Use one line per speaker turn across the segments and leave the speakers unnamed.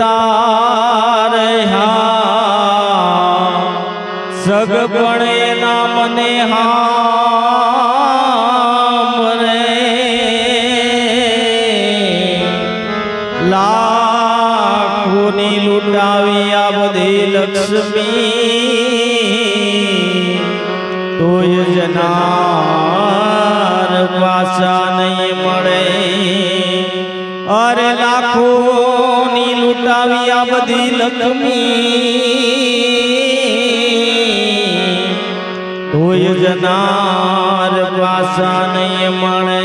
જતા રહ્યા સગપણ એના મને હામરે લાખોની લૂંટાવી આ બધી લક્ષ્મી તોય જનાર પાછા નહીં મળે અરે લાખોની લૂંટાવી આ બધી લક્ષ્મી તોય જનાર પાછા નહીં મળે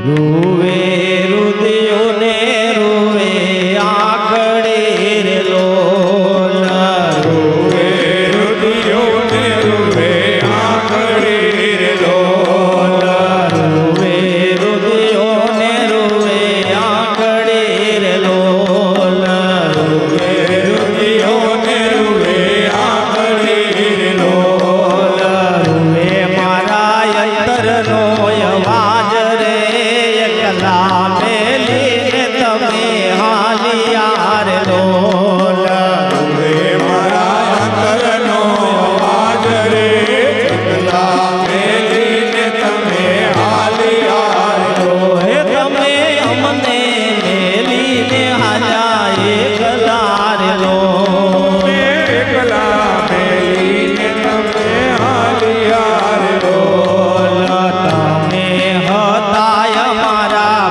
રૂવે રુદિયોને રૂવે આખડે રે લોલ રૂવે રુદિયોને રૂવે આખડે રે લોલ રૂવે રુદિયોને રૂવે આખડે રે લોલ રૂવે રુદિયોને રૂવે આખડે રે લોલ રૂવે મારા અંતરનો અવાજ રે મેલીને તમે હાલિયાર લોલ રૂવે મારા અંતરનો અવાજ રે મેલીને તમે હાલિયાર લો હે તમે અમને મેલીને હાલ્યા એકલા રે લો એકલા મેલીને તમે હાલિયાર લોલ તમે હતા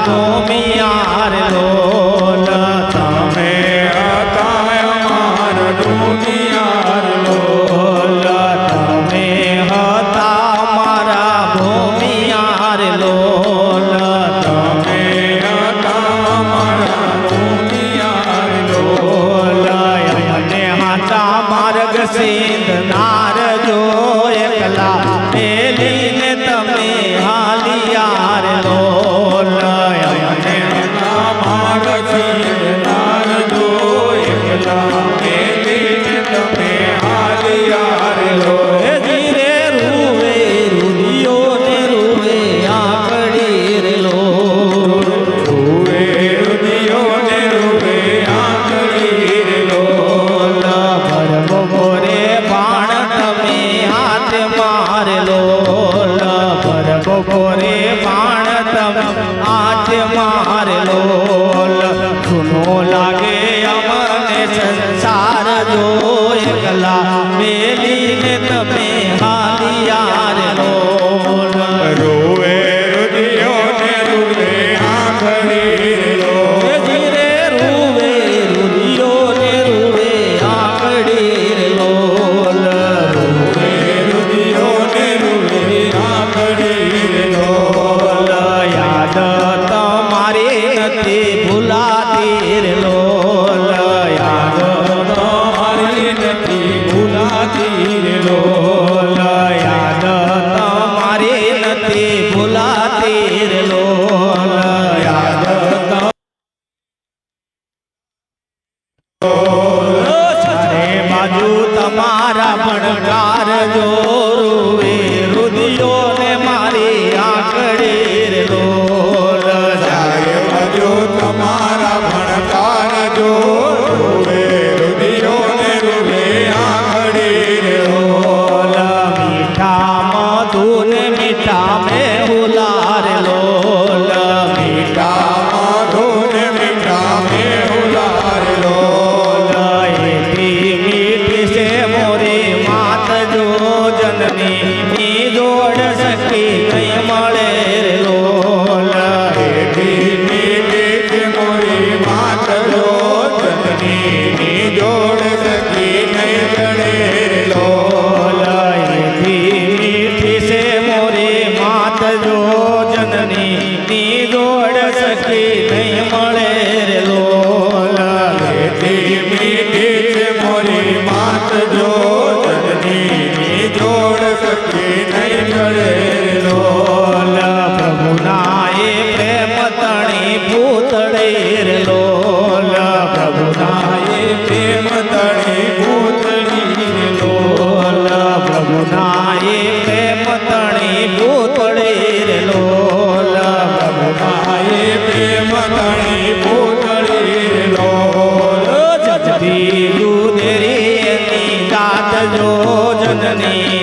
ભૂમિયાર લોલ તમે હતા અમાર ભૂમિયાર લોલ તમે હતા મારા ભૂમિયાર લોલ તમે હતા મારા ભૂમિયાર લોલ અને હાચા માર્ગ સિંધનાર જો એકલા મેલીને તમે હાલિયાર લોલ બપોરે બાણ તમ આઠ માર લોલ સુનો લાગે અમને સંસાર જો એકલા મેલીને તમે હાલિયાર લોલ રોવે રુદિયોને રૂવે આખડી લોલ ધીરે રૂવે રુદિયોને રૂવે આખડી લોલ રોવે રુદિયોને રૂવે આખડી તમારી નથી
એ પ્રેમ ધણી પૂતળી લોલ
જગતી દુધેરી એની જાત જો જનની